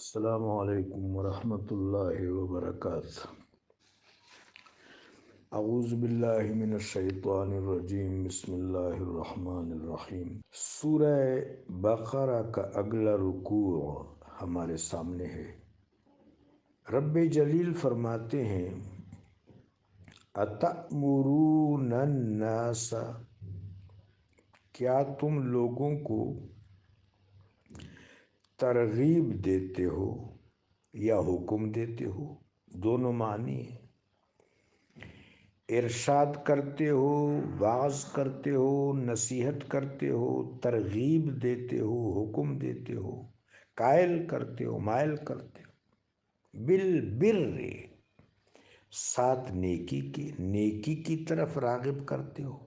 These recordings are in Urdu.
السلام علیکم ورحمۃ اللہ وبرکاتہ۔ اعوذ باللہ من الشیطان الرجیم، بسم اللہ الرحمن الرحیم۔ سورہ بقرہ کا اگلا رکوع ہمارے سامنے ہے۔ رب جلیل فرماتے ہیں اَتَأْمُرُونَ النَّاسَ، کیا تم لوگوں کو ترغیب دیتے ہو یا حکم دیتے ہو؟ دونوں معنی ہیں۔ ارشاد کرتے ہو، وعظ کرتے ہو، نصیحت کرتے ہو، ترغیب دیتے ہو، حکم دیتے ہو، قائل کرتے ہو، مائل کرتے ہو بالبر، ساتھ نیکی کی طرف راغب کرتے ہو۔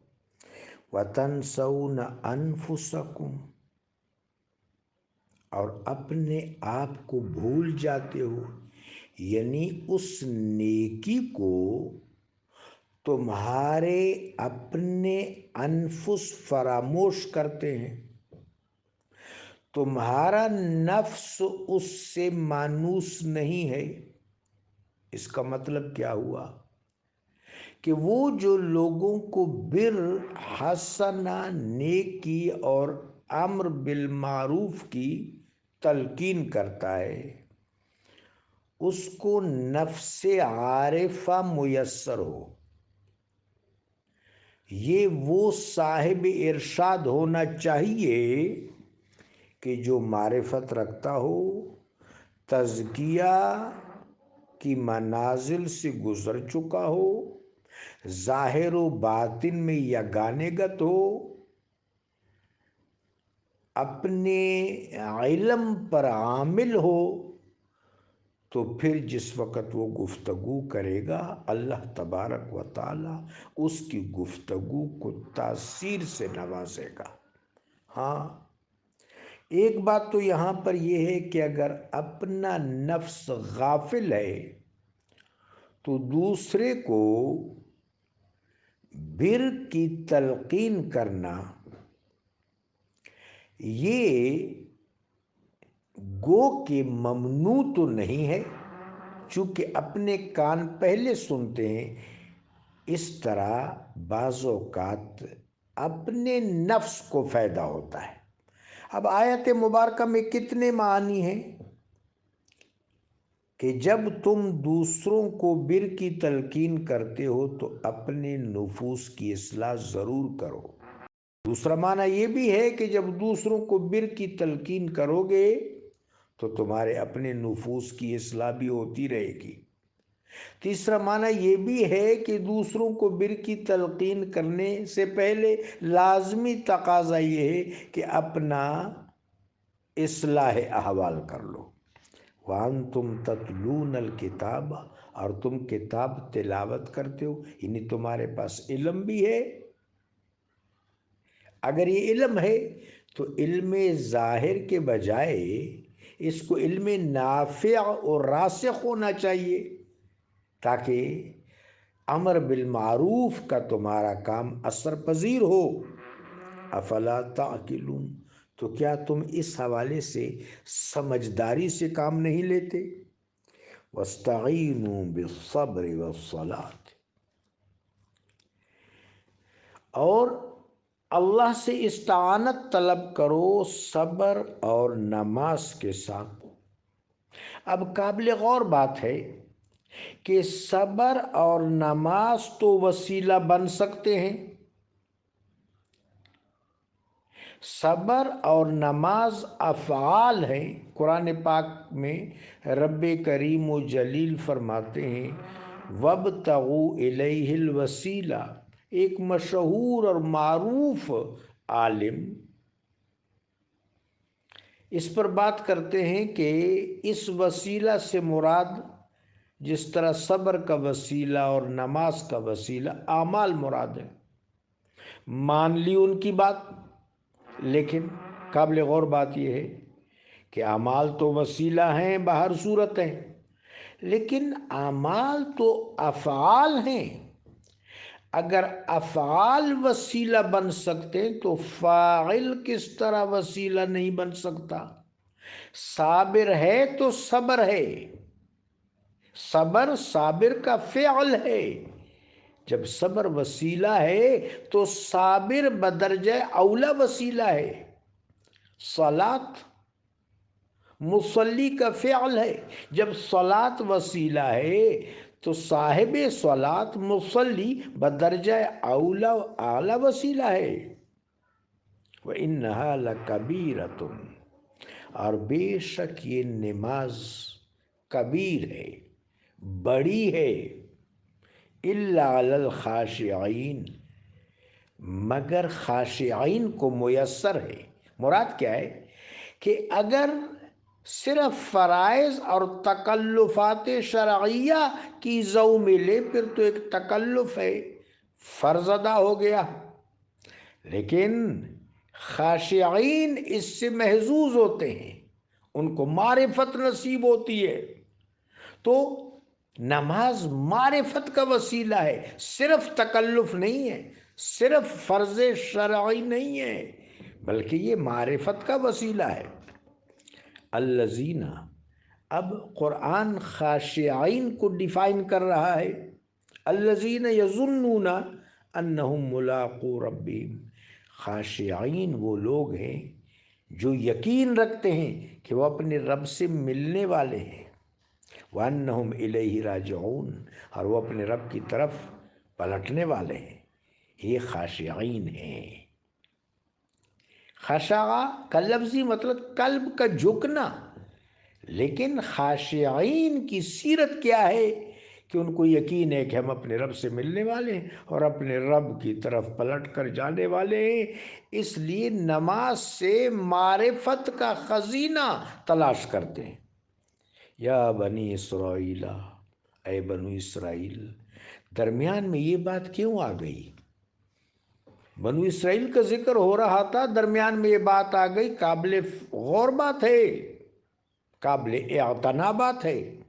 وَتَنْسَوْنَ أَنفُسَكُمْ، اور اپنے آپ کو بھول جاتے ہو، یعنی اس نیکی کو تمہارے اپنے انفس فراموش کرتے ہیں، تمہارا نفس اس سے مانوس نہیں ہے۔ اس کا مطلب کیا ہوا کہ وہ جو لوگوں کو بر، حسنہ، نیکی اور امر بالمعروف کی تلقین کرتا ہے، اس کو نفس عارفہ میسر ہو۔ یہ وہ صاحب ارشاد ہونا چاہیے کہ جو معرفت رکھتا ہو، تزکیہ کی منازل سے گزر چکا ہو، ظاہر و باطن میں یگانگت ہو، اپنے علم پر عامل ہو، تو پھر جس وقت وہ گفتگو کرے گا اللہ تبارک و تعالی اس کی گفتگو کو تاثیر سے نوازے گا۔ ہاں، ایک بات تو یہاں پر یہ ہے کہ اگر اپنا نفس غافل ہے تو دوسرے کو بر کی تلقین کرنا یہ گو کہ ممنوع تو نہیں ہے، چونکہ اپنے کان پہلے سنتے ہیں۔ اس طرح بعض اوقات اپنے نفس کو فائدہ ہوتا ہے۔ اب آیت مبارکہ میں کتنے معنی ہیں کہ جب تم دوسروں کو بر کی تلقین کرتے ہو تو اپنے نفوس کی اصلاح ضرور کرو۔ دوسرا معنی یہ بھی ہے کہ جب دوسروں کو بر کی تلقین کرو گے تو تمہارے اپنے نفوس کی اصلاح بھی ہوتی رہے گی۔ تیسرا معنی یہ بھی ہے کہ دوسروں کو بر کی تلقین کرنے سے پہلے لازمی تقاضا یہ ہے کہ اپنا اصلاح احوال کر لو۔ وَأَنْتُمْ تَتْلُونَ الْكِتَابَ، اور تم کتاب تلاوت کرتے ہو، یعنی تمہارے پاس علم بھی ہے۔ اگر یہ علم ہے تو علم ظاہر کے بجائے اس کو علم نافع اور راسخ ہونا چاہیے، تاکہ امر بالمعروف کا تمہارا کام اثر پذیر ہو۔ افلا تعقلون، تو کیا تم اس حوالے سے سمجھداری سے کام نہیں لیتے؟ واستعینوا بالصبر والصلاۃ، اور اللہ سے استعانت طلب کرو صبر اور نماز کے ساتھ۔ اب قابل غور بات ہے کہ صبر اور نماز تو وسیلہ بن سکتے ہیں، صبر اور نماز افعال ہیں۔ قرآن پاک میں رب کریم و جلیل فرماتے ہیں وَابْتَغُوا إِلَيْهِ الْوَسِيلَةَ، ایک مشہور اور معروف عالم اس پر بات کرتے ہیں کہ اس وسیلہ سے مراد جس طرح صبر کا وسیلہ اور نماز کا وسیلہ اعمال مراد ہے۔ مان لی ان کی بات، لیکن قابل غور بات یہ ہے کہ اعمال تو وسیلہ ہیں بہر صورت ہیں، لیکن اعمال تو افعال ہیں۔ اگر افعال وسیلہ بن سکتے تو فاعل کس طرح وسیلہ نہیں بن سکتا؟ صابر ہے تو صبر ہے، صبر صابر کا فعل ہے۔ جب صبر وسیلہ ہے تو صابر بدرجہ اولا وسیلہ ہے۔ صلاۃ مصلی کا فعل ہے، جب صلاۃ وسیلہ ہے تو صاحب صلاۃ مصلی بدرجہ اولا اعلی وسیلہ ہے۔ وَإِنَّهَا لَكَبِيرَةٌ، اور بے شک یہ نماز کبیر ہے، بڑی ہے، إِلَّا عَلَى الْخَاشِعِينَ، مگر خاشعین کو میسر ہے۔ مراد کیا ہے کہ اگر صرف فرائض اور تکلفات شرعیہ کی ضو میں لے پھر تو ایک تکلف ہے، فرض ادا ہو گیا، لیکن خاشعین اس سے محظوظ ہوتے ہیں، ان کو معرفت نصیب ہوتی ہے۔ تو نماز معرفت کا وسیلہ ہے، صرف تکلف نہیں ہے، صرف فرض شرعی نہیں ہے، بلکہ یہ معرفت کا وسیلہ ہے۔ الذین، اب قرآن خاشعین کو ڈیفائن کر رہا ہے۔ الذین یظنون انہم ملاقو ربہم، خاشعین وہ لوگ ہیں جو یقین رکھتے ہیں کہ وہ اپنے رب سے ملنے والے ہیں۔ وَأَنَّهُمْ إِلَيْهِ رَاجِعُونَ، اور وہ اپنے رب کی طرف پلٹنے والے ہیں، یہ خاشعین ہیں۔ خشع کا لفظی مطلب قلب کا جھکنا، لیکن خاشعین کی سیرت کیا ہے کہ ان کو یقین ہے کہ ہم اپنے رب سے ملنے والے ہیں اور اپنے رب کی طرف پلٹ کر جانے والے ہیں، اس لیے نماز سے معرفت کا خزینہ تلاش کرتے ہیں۔ یا بنی اسرائیل، اے بنو اسرائیل، درمیان میں یہ بات کیوں آ گئی؟ بنو اسرائیل کا ذکر ہو رہا تھا، درمیان میں یہ بات آ گئی، قابل غور بات ہے، قابل اعتنا بات ہے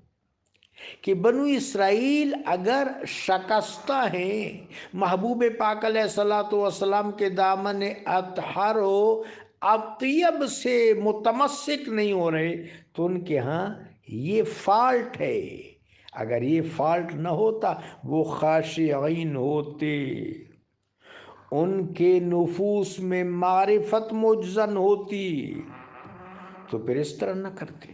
کہ بنو اسرائیل اگر شکستہ ہیں، محبوب پاک علیہ الصلوۃ والسلام کے دامن اطہر و اطیب سے متمسک نہیں ہو رہے تو ان کے ہاں یہ فالٹ ہے۔ اگر یہ فالٹ نہ ہوتا وہ خاشعین ہوتے، ان کے نفوس میں معرفت مجزن ہوتی تو پھر اس طرح نہ کرتے۔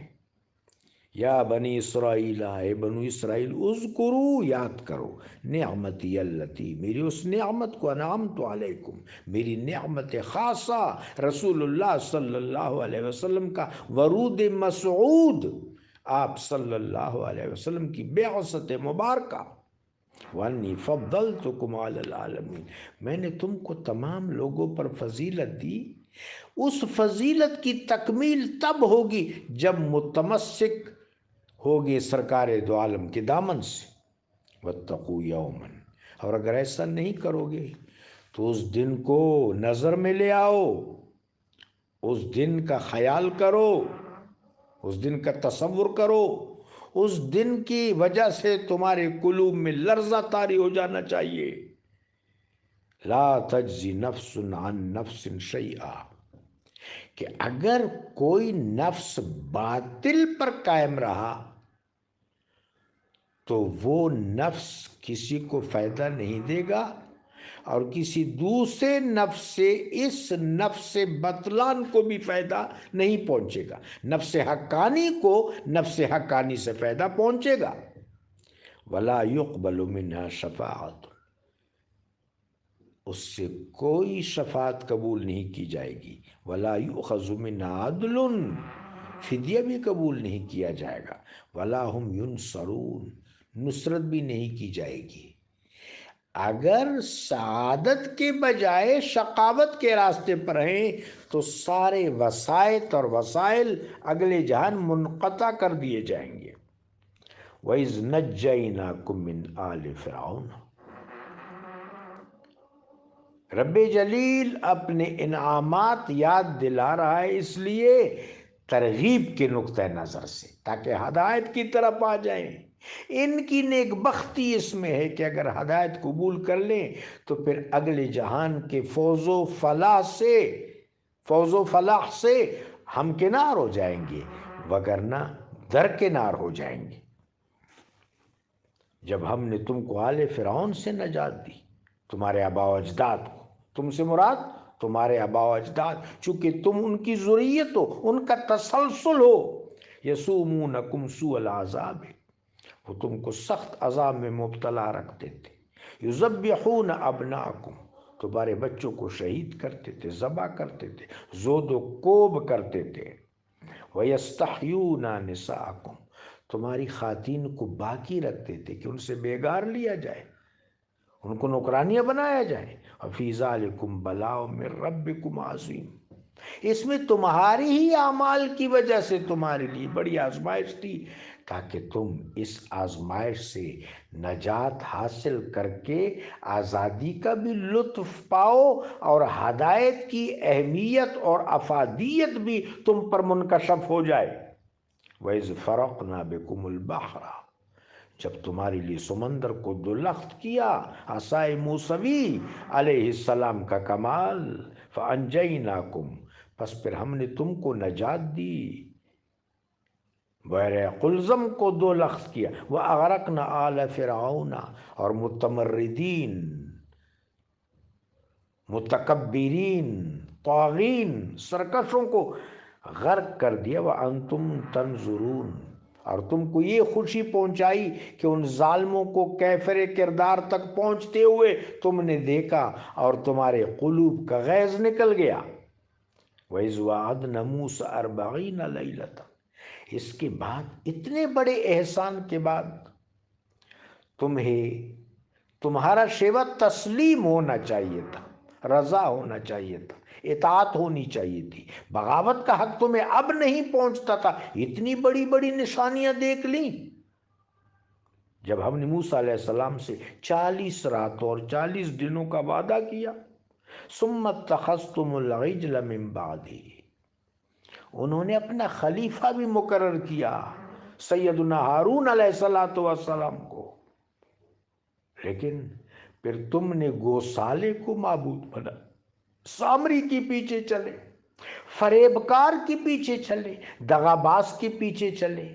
یا بنی اسرائیل، اے بنو اسرائیل، اذکروا، یاد کرو، نعمتی اللتی، میری اس نعمت کو، انعمت علیکم، میری نعمت خاصہ، رسول اللہ صلی اللہ علیہ وسلم کا ورود مسعود، آپ صلی اللہ علیہ وسلم کی بعثت مبارکہ، وانی فضلتکم علی العالمین، میں نے تم کو تمام لوگوں پر فضیلت دی۔ اس فضیلت کی تکمیل تب ہوگی جب متمسک ہوگے سرکار دو عالم کے دامن سے۔ واتقوا یوما، اور اگر ایسا نہیں کرو گے تو اس دن کو نظر میں لے آؤ، اس دن کا خیال کرو، اس دن کا تصور کرو، اس دن کی وجہ سے تمہارے قلوب میں لرزہ طاری ہو جانا چاہیے۔ لا تجزی نفس عن نفس شیئا، کہ اگر کوئی نفس باطل پر قائم رہا تو وہ نفس کسی کو فائدہ نہیں دے گا اور کسی دوسرے نفس سے اس نفس بطلان کو بھی فائدہ نہیں پہنچے گا۔ نفس حقانی کو نفس حقانی سے فائدہ پہنچے گا۔ ولا يقبل منها شفاعت، اس سے کوئی شفاعت قبول نہیں کی جائے گی۔ ولا يؤخذ منها عدل، فدیہ بھی قبول نہیں کیا جائے گا۔ ولا هم ينصرون، نصرت بھی نہیں کی جائے گی۔ اگر سعادت کے بجائے شقاوت کے راستے پر ہیں تو سارے وسائط اور وسائل اگلے جہان منقطع کر دیے جائیں گے۔ وَإِذْ نَجَّيْنَاكُمْ مِنْ آلِ فِرْعَوْنَ، رب جلیل اپنے انعامات یاد دلا رہا ہے، اس لیے ترغیب کے نقطہ نظر سے، تاکہ ہدایت کی طرف آ جائیں۔ ان کی نیک بختی اس میں ہے کہ اگر ہدایت قبول کر لیں تو پھر اگلے جہان کے فوز و فلاح سے ہم کنار ہو جائیں گے وگرنہ درکنار ہو جائیں گے۔ جب ہم نے تم کو آل فرعون سے نجات دی، تمہارے آباء و اجداد کو، تم سے مراد تمہارے آباء و اجداد، چونکہ تم ان کی ذریت ہو، ان کا تسلسل ہو، یسومونکم سوء العذاب، وہ تم کو سخت عذاب میں مبتلا رکھتے تھے، یذبحون ابناءکم، تمہارے بچوں کو شہید کرتے تھے، ذبح کرتے تھے، زود و کوب کرتے تھے، وَيَسْتَحْيُونَ نِسَاءَكُمْ، تمہاری خواتین کو باقی رکھتے تھے کہ ان سے بیگار لیا جائے، ان کو نوکرانیاں بنایا جائے۔ وَفِي ذَلِكُمْ بَلَاءٌ مِّن رَبِّكُمْ عَظِيمٌ، اس میں تمہاری ہی اعمال کی وجہ سے تمہارے لیے بڑی آزمائش تھی، تاکہ تم اس آزمائش سے نجات حاصل کر کے آزادی کا بھی لطف پاؤ اور ہدایت کی اہمیت اور افادیت بھی تم پر منکشف ہو جائے۔ وَإِذْ فَرَقْنَا بِكُمُ الْبَحْرَ، جب تمہارے لیے سمندر کو دلخت کیا، عصائے موسوی علیہ السلام کا کمال، فَأَنْجَيْنَاكُمْ، پس پھر ہم نے تم کو نجات دی، بحر قلزم کو دلخت کیا، وَأَغْرَقْنَا آلَ فِرْعَوْنَ، اور متمردین، متکبرین، طاغین، سرکشوں کو غرق کر دیا، وَأَنْتُمْ تَنْظُرُونَ، اور تم کو یہ خوشی پہنچائی کہ ان ظالموں کو کیفر کردار تک پہنچتے ہوئے تم نے دیکھا اور تمہارے قلوب کا غیظ نکل گیا۔ وَإِذْ وَعَدْنَا مُوسَىٰ 40 لَيْلَةً، اس کے بعد اتنے بڑے احسان کے بعد تمہارا شیوہ تسلیم ہونا چاہیے تھا، رضا ہونا چاہیے تھا، اطاعت ہونی چاہیے تھی، بغاوت کا حق تمہیں اب نہیں پہنچتا تھا، اتنی بڑی بڑی نشانیاں دیکھ لیں۔ جب ہم نے موسیٰ علیہ السلام سے 40 راتوں اور 40 دنوں کا وعدہ کیا، ثم اتخذتم العجل من بعدہ، انہوں نے اپنا خلیفہ بھی مقرر کیا سیدنا ہارون علیہ السلام کو، لیکن پھر تم نے گوسالے کو معبود بنا، سامری کے پیچھے چلے، فریبکار کے پیچھے چلے، دغاباز کے پیچھے چلے،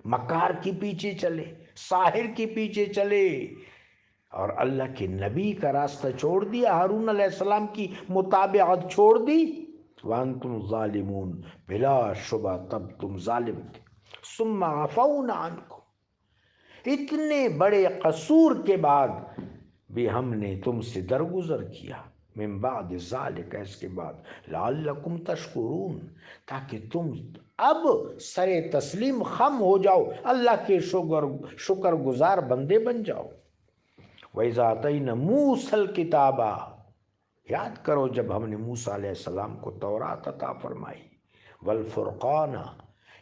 مکار کے پیچھے چلے، ساحر کے پیچھے چلے، اور اللہ کے نبی کا راستہ چھوڑ دیا، ہارون علیہ السلام کی متابعت چھوڑ دی۔ وَأَنْتُمْ ظَالِمُونَ، بلا شبہ تب تم ظالم تھے۔ ثُمَّ عَفَوْنَا عَنْكُمْ، اتنے بڑے قصور کے بعد بھی ہم نے تم سے درگزر کیا، من بعد ذالک، اس کے بعد، لعلکم تشکرون، تاکہ تم اب سر تسلیم خم ہو جاؤ، اللہ کے شکر گزار بندے بن جاؤ۔ وَإِذَا آتَيْنَا مُوسَى الْكِتَابَ، یاد کرو جب ہم نے موسیٰ علیہ السلام کو تورات عطا فرمائی، والفرقان،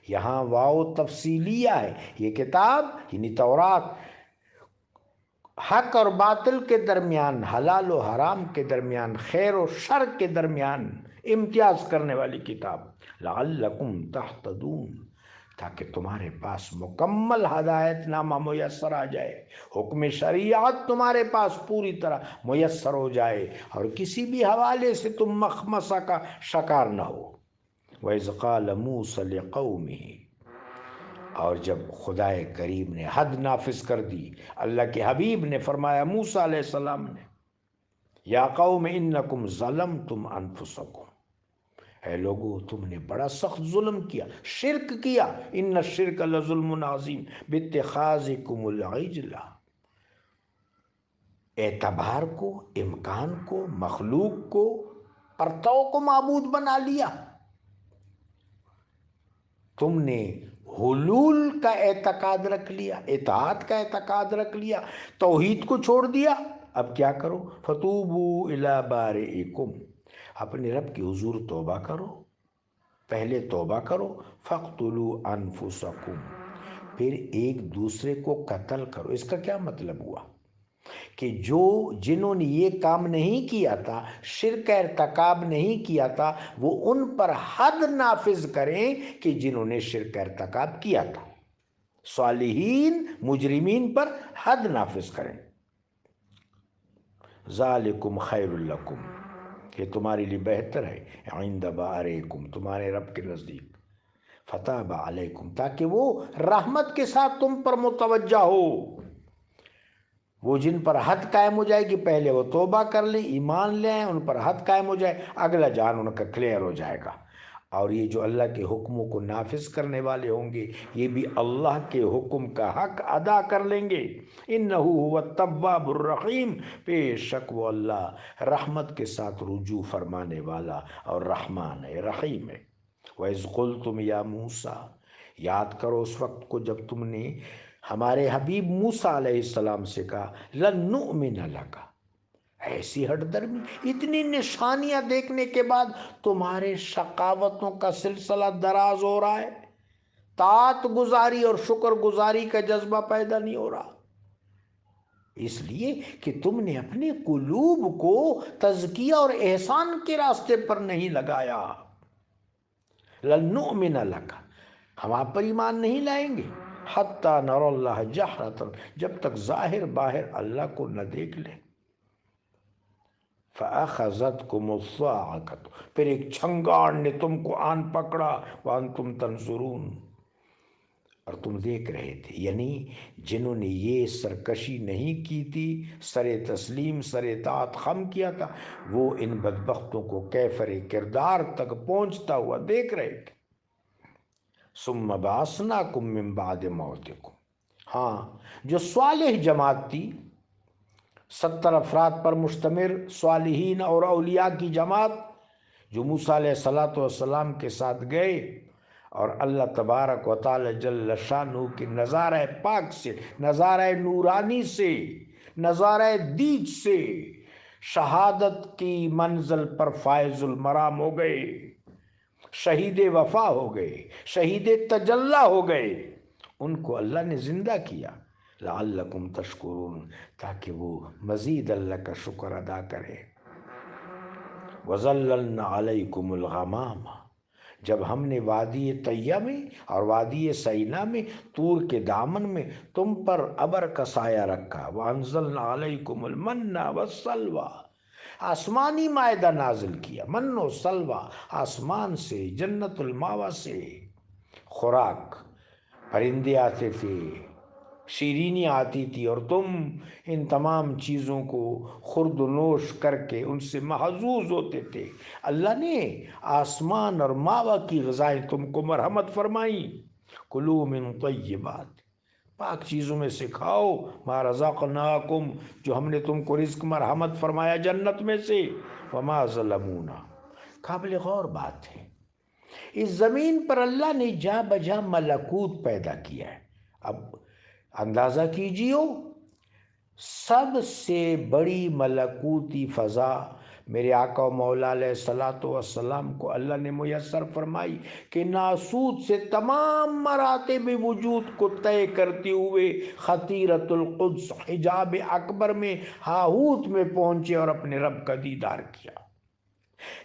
یہاں واو تفصیلیہ ہے، یہ کتاب یعنی تورات حق اور باطل کے درمیان، حلال و حرام کے درمیان، خیر و شر کے درمیان امتیاز کرنے والی کتاب، لعلکم تہتدون، تاکہ تمہارے پاس مکمل ہدایت نامہ میسر آ جائے، حکم شریعت تمہارے پاس پوری طرح میسر ہو جائے، اور کسی بھی حوالے سے تم مخمصہ کا شکار نہ ہو۔ وَإِذْ قَالَ مُوسَى لِقَوْمِهِ، اور جب خدائے کریم نے حد نافذ کر دی، اللہ کے حبیب نے فرمایا موسیٰ علیہ السلام نے، یا قوم انکم ظلمتم انفسکم، اے لوگو تم نے بڑا سخت ظلم کیا، شرک کیا، ان الشرک لظلم عظیم، باتخاذکم العجل، اعتبار کو، امکان کو، مخلوق کو، پرتو کو معبود بنا لیا، تم نے حلول کا اعتقاد رکھ لیا، اطاعت کا اعتقاد رکھ لیا، توحید کو چھوڑ دیا، اب کیا کرو، فتوبوا الی بارئکم، اپنے رب کے حضور توبہ کرو، پہلے توبہ کرو، فاقتلوا انفسکم، پھر ایک دوسرے کو قتل کرو۔ اس کا کیا مطلب ہوا کہ جنہوں نے یہ کام نہیں کیا تھا، شرک ارتکاب نہیں کیا تھا، وہ ان پر حد نافذ کریں کہ جنہوں نے شرک ارتکاب کیا تھا، صالحین مجرمین پر حد نافذ کریں۔ ذالکم خیر لکم، کہ تمہارے لیے بہتر ہے عند بارئکم، تمہارے رب کے نزدیک، فتاب علیکم، تاکہ وہ رحمت کے ساتھ تم پر متوجہ ہو۔ وہ جن پر حد قائم ہو جائے گی پہلے وہ توبہ کر لیں، ایمان لے آئیں، ان پر حد قائم ہو جائے، اگلا جان ان کا کلیئر ہو جائے گا۔ اور یہ جو اللہ کے حکموں کو نافذ کرنے والے ہوں گے یہ بھی اللہ کے حکم کا حق ادا کر لیں گے۔ انہ هو التواب الرحیم، بے شک وہ اللہ رحمت کے ساتھ رجوع فرمانے والا اور رحمان ہے، رحیم ہے۔ وَإِذْ قُلْتُمْ يَا مُوسَىٰ، یاد کرو اس وقت کو جب تم نے ہمارے حبیب موسیٰ علیہ السلام سے کہا لَن نُؤْمِنَ لَكَ، ایسی ہٹ درمی، اتنی نشانیاں دیکھنے کے بعد تمہارے شقاوتوں کا سلسلہ دراز ہو رہا ہے، طاعت گزاری اور شکر گزاری کا جذبہ پیدا نہیں ہو رہا، اس لیے کہ تم نے اپنے قلوب کو تزکیہ اور احسان کے راستے پر نہیں لگایا۔ لَن نُؤْمِنَ لَكَ، ہم آپ پر ایمان نہیں لائیں گے حَتَّى نَرَى اللَّهَ جَهْرَةً، جب تک ظاہر باہر اللہ کو نہ دیکھ لیں۔ فَأَخَذَتْكُمُ الصَّاعِقَةُ، پھر ایک چھنگاڑ نے تم کو آن پکڑا، وَأَنْتُمْ تَنْظُرُونَ، اور تم دیکھ رہے تھے، یعنی جنہوں نے یہ سرکشی نہیں کی تھی، سر تسلیم سر اطاعت خم کیا تھا، وہ ان بدبختوں کو کیفر کردار تک پہنچتا ہوا دیکھ رہے تھے۔ ثُمَّ بَعَثْنَاكُمْ مِنْ بَعْدِ مَوْتِكُمْ، ہاں جو صالح جماعت تھی، 70 افراد پر مشتمل صالحین اور اولیاء کی جماعت جو موسیٰ علیہ السلام کے ساتھ گئے، اور اللہ تبارک و تعالی جل شانہ کے نظارہ پاک سے، نظارہ نورانی سے، نظارہ دید سے شہادت کی منزل پر فائز المرام ہو گئے، شہید وفا ہو گئے، شہید تجلی ہو گئے، ان کو اللہ نے زندہ کیا لعلکم تشکرون، تاکہ وہ مزید اللہ کا شکر ادا کرے۔ وَظَلَّلْنَا عَلَيْكُمُ الْغَمَامَ، جب ہم نے وادی طیہ میں اور وادی سینا میں طور کے دامن میں تم پر ابر کا سایہ رکھا، وَأَنزَلْنَا عَلَيْكُمُ الْمَنَّ وَالسَّلْوَىٰ، آسمانی مائدہ نازل کیا، من و سلوہ، آسمان سے، جنت الماوا سے خوراک، پرندے آتے تھے، شیرینی آتی تھی، اور تم ان تمام چیزوں کو خورد و نوش کر کے ان سے محظوظ ہوتے تھے۔ اللہ نے آسمان اور ماوا کی غذائیں تم کو مرحمت فرمائیں، کلوا من طیبات، پاک چیزوں میں سے کھاؤ، ما رزقناکم، جو ہم نے تم کو رزق مرحمت فرمایا جنت میں سے، وما ظلمونا، قابل غور بات ہے، اس زمین پر اللہ نے جا بجا ملکوت پیدا کیا ہے۔ اب اندازہ کیجیے سب سے بڑی ملکوتی فضا میرے آقا و مولا علیہ السلام کو اللہ نے میسر فرمائی کہ ناسوت سے تمام مراتب وجود کو طے کرتے ہوئے خطیرۃ القدس حجاب اکبر میں ہاہوت میں پہنچے اور اپنے رب کا دیدار کیا۔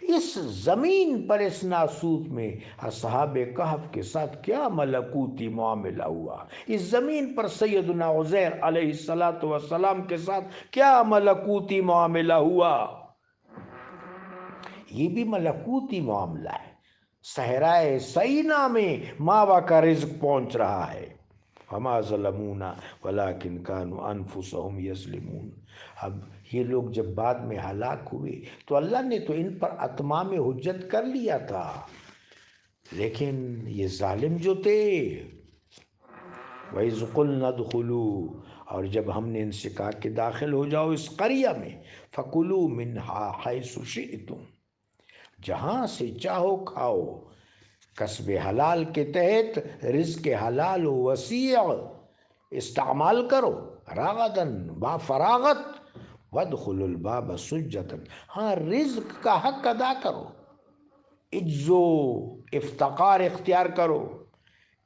اس زمین پر اس ناسوت میں اصحاب کہف کے ساتھ کیا ملکوتی معاملہ ہوا، اس زمین پر سیدنا عزیر علیہ السلام کے ساتھ کیا ملکوتی معاملہ ہوا، یہ بھی ملکوتی معاملہ ہے۔ صحرائے سینا میں ماوا کا رزق پہنچ رہا ہے، وما ظلمونا ولکن کانوا انفسهم یظلمون۔ اب یہ لوگ جب بعد میں ہلاک ہوئے تو اللہ نے تو ان پر اتمام حجت کر لیا تھا، لیکن یہ ظالم جو تھے، وَإِذْ قُلْنَا ادْخُلُوا، اور جب ہم نے ان سے کہا کہ داخل ہو جاؤ اس قریہ میں، فَكُلُوا مِنْهَا حَيْثُ شِئْتُمْ، جہاں سے چاہو کھاؤ، کسب حلال کے تحت رزق حلال و وسیع استعمال کرو، راغداً با فراغت، وَادْخُلُوا الْبَابَ سُجَّدًا، ہاں رزق کا حق ادا کرو، عجز و افتقار اختیار کرو،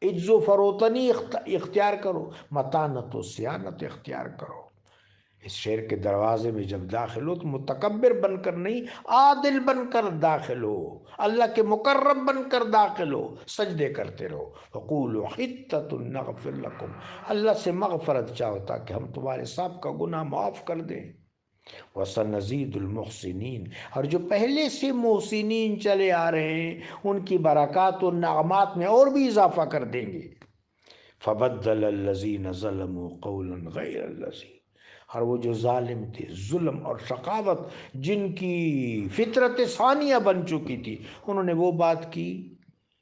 عجز و فروتنی اختیار کرو، متانت و سیانت اختیار کرو۔ اس شہر کے دروازے میں جب داخل ہو تو متکبر بن کر نہیں، عادل بن کر داخل ہو، اللہ کے مقرب بن کر داخل ہو، سجدے کرتے رہو، وَقُولُوا حِطَّةٌ نَغْفِرْ لَكُمْ، اللہ سے مغفرت چاہو تاکہ ہم تمہارے سب کا گناہ معاف کر دیں۔ وَسَنَزِيدُ الْمُحْسِنِينَ، اور جو پہلے سے محسنین چلے آ رہے ہیں ان کی برکات و نعمات میں اور بھی اضافہ کر دیں گے۔ فَبَدَّلَ الَّذِينَ ظَلَمُوا قَوْلًا غَيْرَ الَّذِي، اور وہ جو ظالم تھے، ظلم اور شقاوت جن کی فطرت ثانیہ بن چکی تھی، انہوں نے وہ بات کی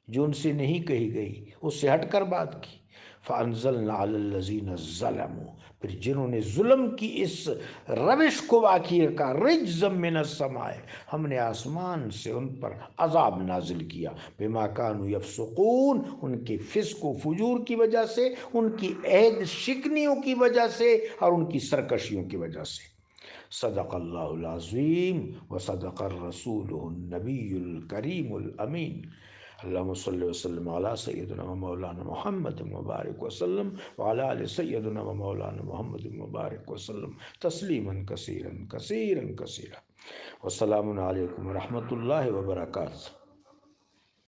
جو ان سے نہیں کہی گئی، اس سے ہٹ کر بات کی۔ فَأَنزَلْنَا عَلَى الَّذِينَ ظَلَمُوا، پھر جنہوں نے ظلم کی اس روش کو باقی رکھا، رجزا من السماء، ہم نے آسمان سے ان پر عذاب نازل کیا، بما كانوا يفسقون، ان کے فسق و فجور کی وجہ سے، ان کی عہد شکنیوں کی وجہ سے اور ان کی سرکشیوں کی وجہ سے۔ صدق اللہ العظیم وصدق الرسول النبی الکریم الامین۔ اللہم صلی وسلم علی سیدنا و مولانا محمد مبارک وسلم وعلی آل سیدنا و مولانا محمد مبارک وسلم تسلیما کثیرا کثیرا کثیرا۔ والسلام علیکم ورحمۃ اللہ وبرکاتہ۔